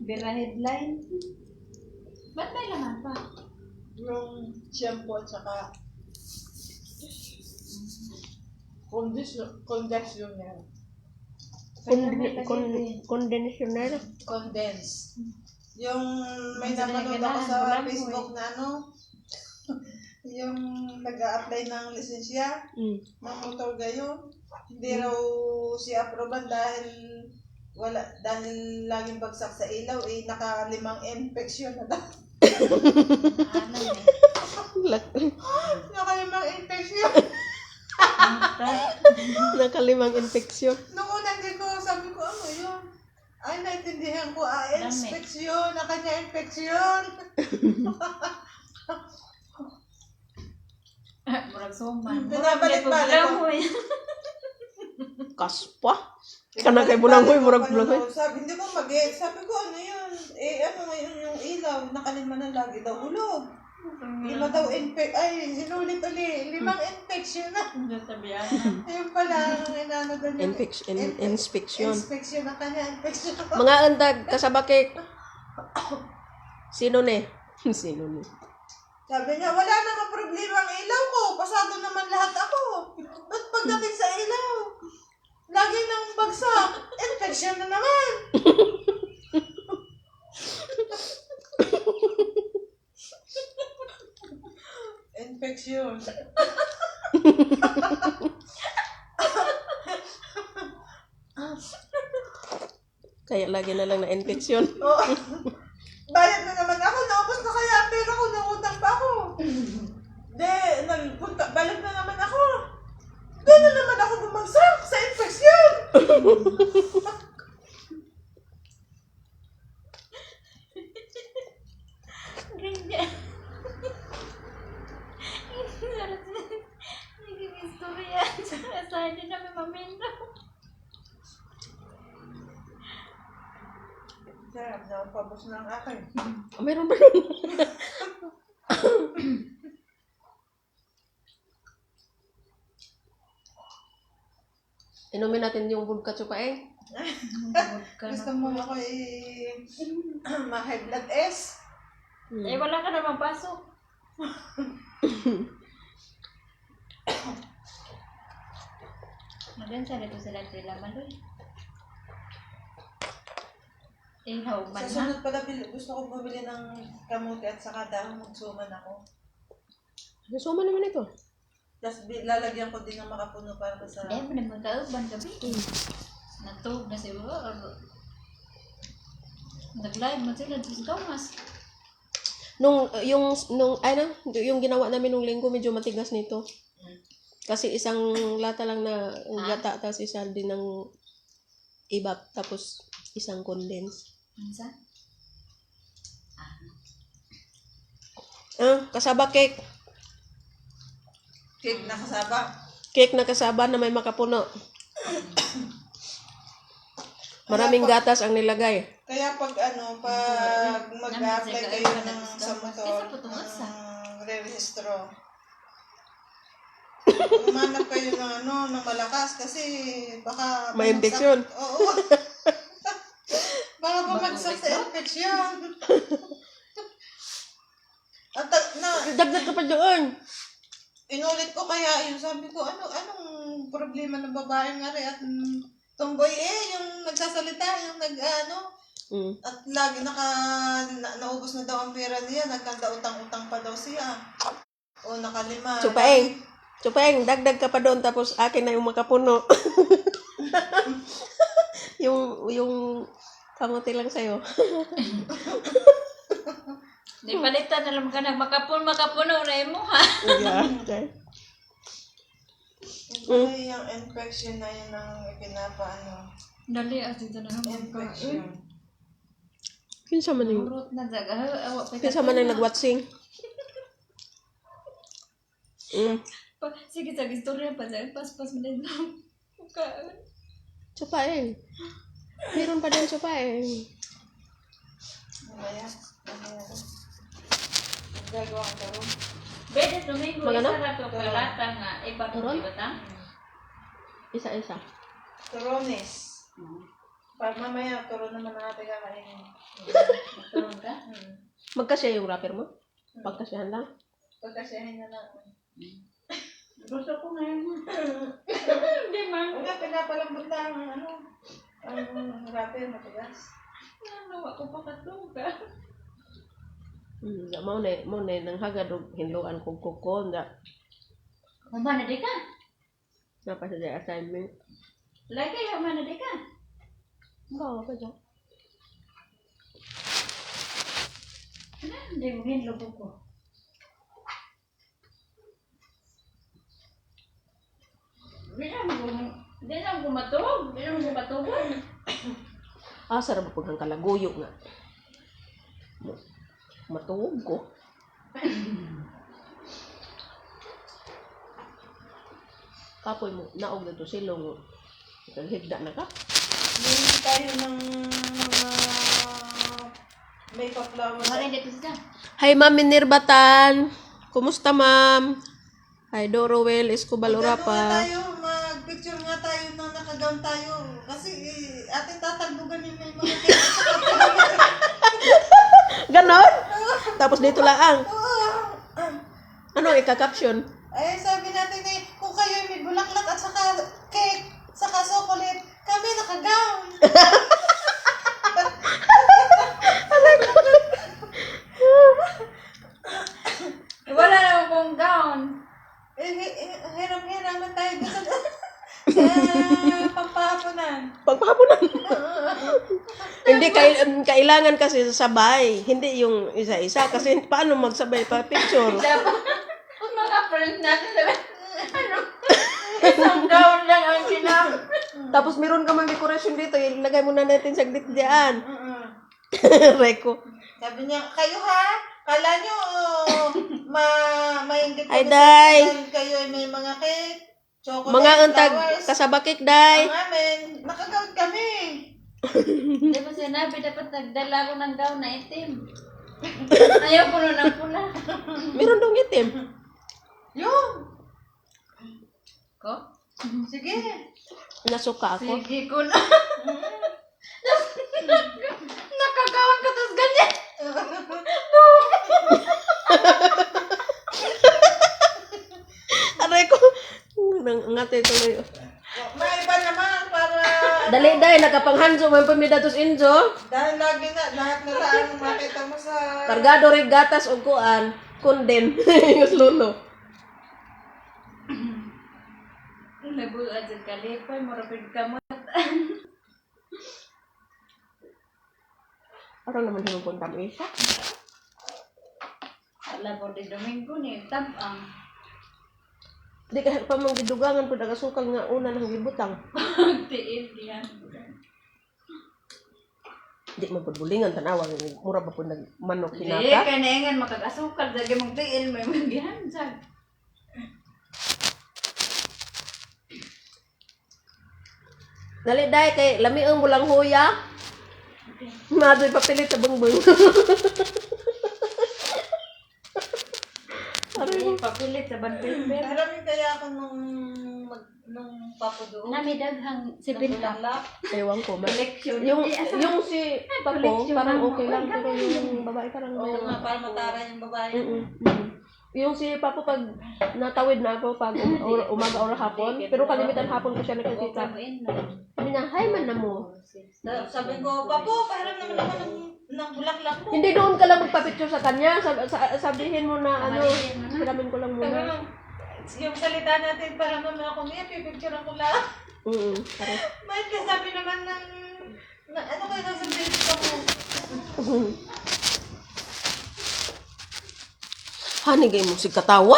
Bira headline. Ba't may laman pa? Yung shampoo at saka conditioner. Conditioner. Condense. Yung may Ang napanood ganda ako ng sa bulang mo Facebook na yung nag-a-apply ng lisensya ng motor gayon. Hindi raw siya aproban dahil laging bagsak sa ilaw, naka-5 infection na daw. Naka-5 infection. Naka-5 infeksyon. Nung una hindi ko, sabi ko, ano yun? Ay, naintindihan ko, infection, naka-infection. Murag suman. Pinabalik-balik ko. Kaspa. Kana kay bulanghoy, murag bulanghoy. Sabi, hindi ko sabi ko, ano yun? Ano ngayon yung ilaw? Nakalima na lagi daw hulog. Lima daw sinulit ulit. 5 infection na. Ayun pala, ang inano doon yung Inspection. inspection na kanya, infection. Mga andag, kasabakik. Sino ne? Sino ne? Sabi niya, wala namang problema ang ilaw ko. Pasado naman lahat ako. Ba't pagdating sa ilaw? Lagi nang bagsak. Infection na naman. Infection. Kaya lagi na lang na infeksyon. Oh. Bayad na naman ako. Naubos na kaya ang pera ko. Nautang pa ako. Balik na naman ako. Doon na naman ako bumagsak sa infection. Sarap na, pabos na ang akin. Mayroon ba nun? Inumin natin yung vodka chupaeng. Gusto mo ako ma-high blood S? Wala ka naman pasok. Maganda dito sila maloy. Ihaw man Sa sunod pala, gusto ko bumili ng kamuti at saka dahon. Magsuman ako. Suma naman ito. Tapos lalagyan ko din ng makapuno para sa... Magkauban gabi. Natog na siya. Nag-live mo sila. Ikaw mas. Yung ginawa namin nung linggo, medyo matigas nito. Kasi isang lata lang na gata, tapos isa din ng ibap, tapos isang condense. Ansa? Kasaba cake. Cake na kasaba. Cake na kasaba na may makapuno. Maraming gatas ang nilagay. Kaya pag mag-apply kayo sa motor, re-registro. Umanap kayo ng malakas kasi baka... May infeksyon. Oo. Baka bumagsak sa infeksyon. At Dagdag ka pa doon. inulit ko kaya yun. Sabi ko, anong problema ng babae nga rin at tomboy yung nagsasalita, yung at lagi naubos na daw ang pera niya, nagkanda-utang-utang pa daw siya. O nakalima. Chupaeng, dagdag ka pa doon, tapos akin na yung makapuno. yung kamuti lang sa'yo. Di palitan na lang ka na makapuno na mo ha. Okay. Yung infection na yun ang ipinapaano. Dali dito na Infection. Kinsa man yung nag-watching? Sige, sa istorya pa dyan. Pas mo din lang. Chupaeng. Meron pa din chupaeng. Mamaya. Gagawa ko rin. Bede, Domingo, Magano? isa na ito kalata nga. Iba ko Turon? ba ta? Isa-isa. Turones. Para mamaya, turo naman natin kakainin. Matulog ka? Magkasya yung wrapper mo? Pagkasyahan lang? Pagkasyahin na lang. Gusto ko ngayon. Hindi man. Wala, pinapalambot lang ang rapper matigas. Ano, ako pa katulog ka. Mau na nang hagad og hinluan kog kuko na Humana di ka? napa sa assignment. Lagi, humana di ka? Bawa pa dyan. Ano, hindi mo hinlubog ko. Di lang ko matulog. Di lang ko matulog. Sarap pag ang kalaguyo nga. Matuog ko. Kapoy mo, naog na to silong. Higda na ka. Hindi tayo ng mga makeup flowers. Marin dito siya. Hi Ma'am Minerbatan. Kumusta Ma'am? Hi Dorowel Escobalura Magano nga pa. tayo, mag-picture nga tayo na nakagown tayo. Kasi ating tatalbugan yung may mga Ganon? Tapos dito lang. Ano ika-caption? Ay, sabi natin kung kayo may bulaklak at saka cake, saka chocolate, kami nakagown. Wala naman kong gown. Hiram-hiraman tayo dito sa pampahaponan. Pagpahaponan. Hindi kailangan kasi sabay. Hindi yung isa-isa kasi paano magsabay pa picture. Kung mga friends natin, sabi, ano? Isang gown lang ang sinap. Tapos meron ka mang decoration dito, ilagay mo na natin saglit diyan. Reko. Sabi niya, kayo ha? Kala nyo, maingit Ay, kami Day. sa inyo, kayo ay may mga cake, chocolate, Mga untag flowers. kasabakik day. Ang amin, nakagown kami. Di ba sinabi, dapat nagdala ko ng gown na itim. Ayaw puno ng pula. Meron dong itim. Yun. Ko? Sige. Nasuka ako. Sige ko na. Nakagawan ka, tapos ganyan. Aray ko. Ngate tuloy. May iba naman para... Dali day, nakapanghanso man pamidatos injo. Dahil lagi na, lahat na lang makita mo sa... Kargado rig gatas og kuan, kunden. Yung lulo. Nabul aja kalipay, marapid ka mo. Araw naman yung punta mo isa. Alam mo, di Domingo ni tabang. Di ka pa mang gidugangan po nagasukal nga una nang gibutang. Tiil diyan. Di man pud bulingan tanawa mura pa pud nagmanok Di, hinata. kanaingan makagasukal, dagi mong tiil, may magihansag. Dali day kay lamiong mo lang huya. Madoy papilit sa bungbong. Di, papilit sa banpilper. Maraming kaya ako nung papo doon. Namidaghang 7 Lalak. Ewan ko man. Collection. Yung si Papo collection parang lang. okay lang pero yung babae parang Oo nga, para matara yung babae. Yung si Papo pag natawid na ako pag umaga o hapon, pero kalimitan hapon ko siya nakikita. Sabi niya, hi man na mo. Sabi ko, Papo, parang naman ako ng bulaklak mo. Hindi doon ka lang magpa-picture sa kanya. Sabihin mo na ano, hiramin ko lang Sabi muna. mo, yung salita natin para naman ako niya, pipicturean ko lang. Pare. Mahit ka sabi naman ano kayo nasa baby ko mo? Hani gay mo si katawa.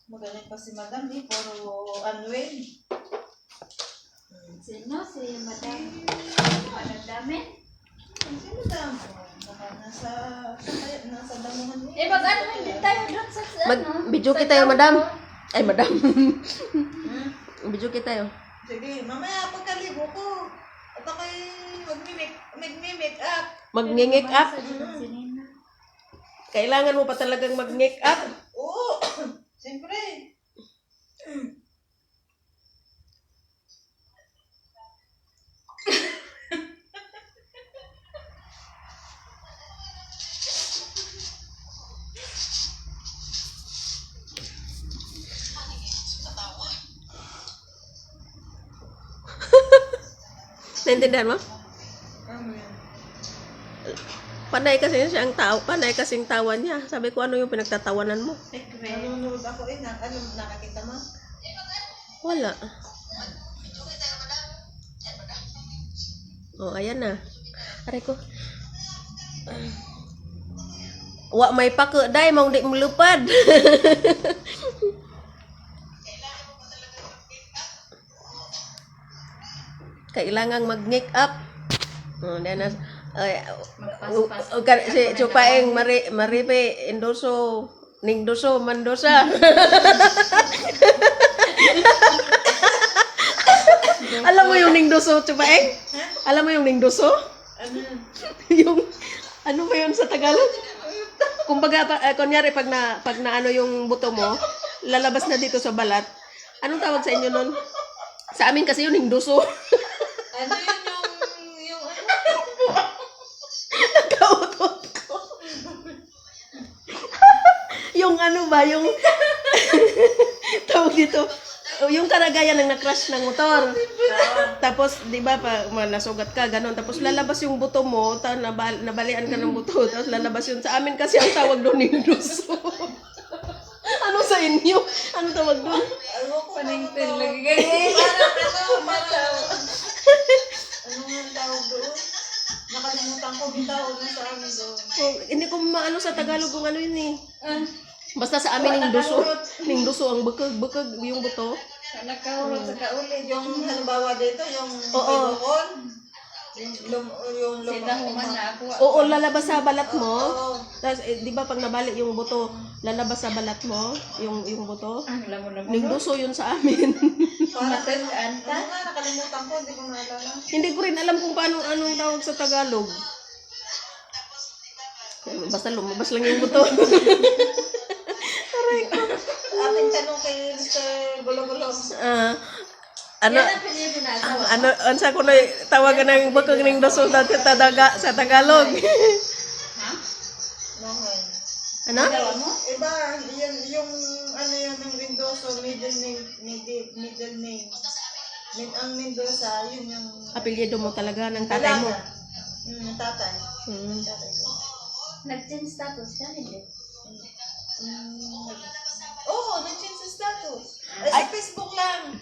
Magaling pa si Madam puro unwell. Sino? Si Madam. Madam Dami? Si Madam, baka nasa damuhan niya. Mag-ano, hindi tayo doon sa Mag-video kita yo, madam. Ay, madam. Video kita yo. Sige, mamaya pagkaligo ko. At ako'y mag-make up. Mag-ngingik up. Si Nina. Kailangan mo pa talagang mag-ngik up. Oo, siyempre. Naintindihan mo? Ano yan? Panay kasi siyang tao, panay kasing tawa niya. Sabi ko, ano yung pinagtatawanan mo? Secret. Nanonood ako ano nakakita mo? Wala. Oh, ayan na. Aray ko. Wa may pako, day, mong di mulupad. Kailangang mag-make up. Oh, then si Chupaeng maripe endoso ning doso mandosa. Alam mo yung ning doso, Chupaeng? Alam mo yung ning doso? Ano yan? Yung ano ba yun sa Tagalog? Kumbaga kunyari pag na ano yung buto mo, lalabas na dito sa balat. Anong tawag sa inyo nun? Sa amin kasi yun ning doso. Ano yun yung ano? Nakautot ko. Yung ano ba, yung tawag dito, yung karagayan ng na-crash ng motor. Tapos, di ba, nasugat ka, ganun. Tapos lalabas yung buto mo, nabalian ka ng buto, tapos lalabas yun. Sa amin kasi ang tawag doon yung duso. Ano sa inyo? Ano tawag doon? Ano ko Paningtin ano to? lagi ganyan. Ano nga ang tawag doon? Nakalimutan ko, bitaw na sa amin doon. Oh, hindi ko maano sa Tagalog kung ano yun eh. Basta sa amin yung duso. Ning duso ang bukag yung buto. Nakahurot sa kaulit. Yung halimbawa dito, yung Oo. bukol, yung Sinahuman na ako. Oo, lalabas sa balat mo. Oo. Tapos, di ba pag nabali yung buto, lalabas sa balat mo, yung buto. Ang lamon na Ning duso yun sa amin. Parang Matandaan ka? ano nga, nakalimutan ko, hindi ko naalala. Hindi ko rin alam kung paano anong tawag sa Tagalog. Basta lumabas lang yung buto. Ating tanong kay Mr. Gulo-Gulo. Ano, Yan ang pinili na asawa. ano, unsa ko na tawagan ng bukag ning duso sa Tagalog. Nohoy. Ano? Asawa mo? Iba, yan, yung ano yan ng Mendoza, middle name. Ang Mendoza, yun yung Apelyido mo talaga ng tatay mo. tatay. Hmm. Tatay ko. Nag-change status ka, hindi? Oo, nag-change sa status. Ay, sa Facebook lang.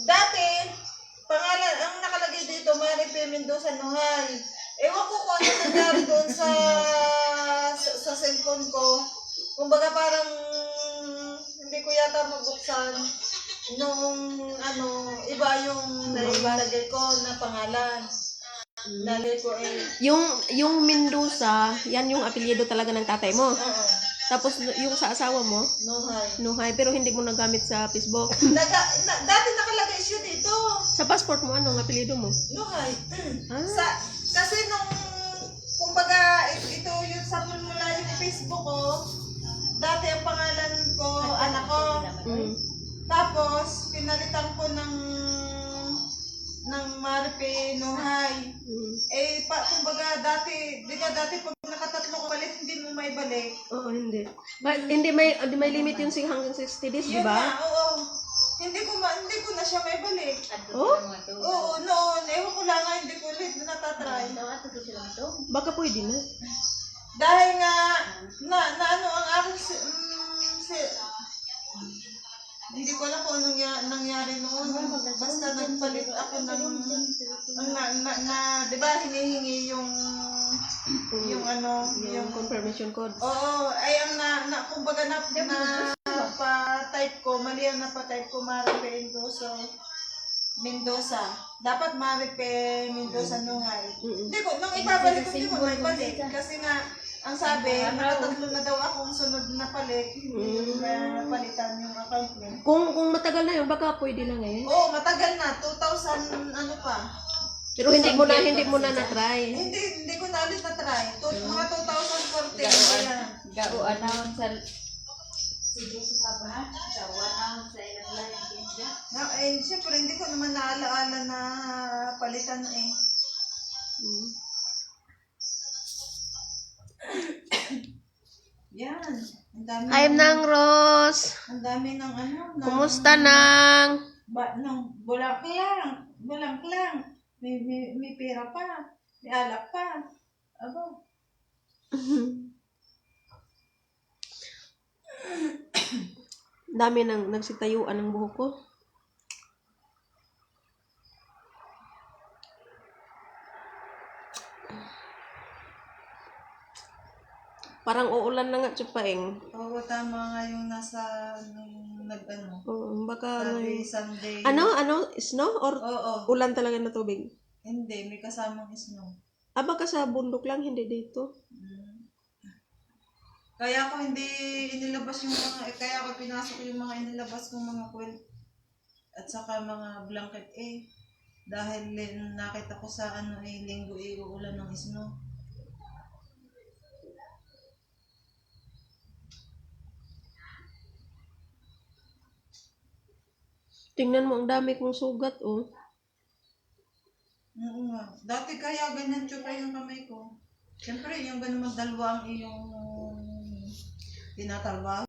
Dati, pangalan, ang nakalagay dito, Maripe Mendoza Nuhay. Ewan ko kung ano nangyari doon sa cellphone ko. Kumbaga parang hindi ko yata mabuksan nung iba yung nilagay ko na pangalan. Nalagay ko Yung Mendoza, yan yung apelyido talaga ng tatay mo. Oo, Tapos yung sa asawa mo, Nuhay. Nuhay, pero hindi mo nagamit sa Facebook. Dati nakalagay siya dito. Sa passport mo, anong apelyido mo? Nuhay. Ah. Kasi nung, kumbaga, ito yung sa mula yung Facebook ko, dati ang pangalan ko, anak ko. Mm. Tapos, pinalitan ko ng Maripe Nuhay. Mm. Kumbaga, di ba dati pag nakatatlo ko palit, hindi mo maibalik. Oo, hindi. Hindi may limit yung hanggang 60 days, di Yun ba? na, oo. Hindi ko na siya maibalik. Oh? Oo, noon. Ewan ko lang nga, hindi ko ulit natatry. Baka pwede na. Dahil nga, na ano ang aking, hindi ko alam kung anong nangyari noon. Basta nagpalit ako di ba hinihingi yung Yung confirmation code. oo, ay ang kumbaga pa-type ko, mali ang napa-type ko, Maripe Mendoza. Dapat Maripe Mendoza Nuhay. Hindi ko, nung ibabalik ko, hindi ko maibalik. Kasi nga, ang sabi, nakatatlo na daw akong sunod na palit, palitan yung account mo. Kung matagal na yun, baka pwede na ngayon. Oo, matagal na, 2000 ano pa. Pero hindi mo na na-try. Hindi ko na ulit na-try. Mga 2014, ayan. Gawaan na sa... Sige, suka ba? Gawaan na sa ilang lang. Siyempre, hindi ko naman naalaala na palitan eh. Yan. Ang dami I'm Nang Rose. Ang dami ng Kumusta Nang? Bulak lang. may pera pa. May alak pa. Aba. Dami nang nagsitayuan ng buhok ko. Parang uulan na nga, Chupaeng. Oo, tama nga yung nasa, nung nag-ano. Baka Sabi, Sunday. Ano? Snow? Or Oo. ulan talaga na tubig? Hindi, may kasamang snow. Baka sa bundok lang, hindi dito. Kaya ako hindi inilabas yung mga, kaya ako pinasok yung mga inilabas kong mga quilt at saka mga blanket dahil nakita ko sa linggo uulan ng snow. Tingnan mo, ang dami kong sugat, oh. Oo nga. Dati kaya ganyan tsupa yung kamay ko. Siyempre, yung ba naman dalawa ang iyong tinatrabaho.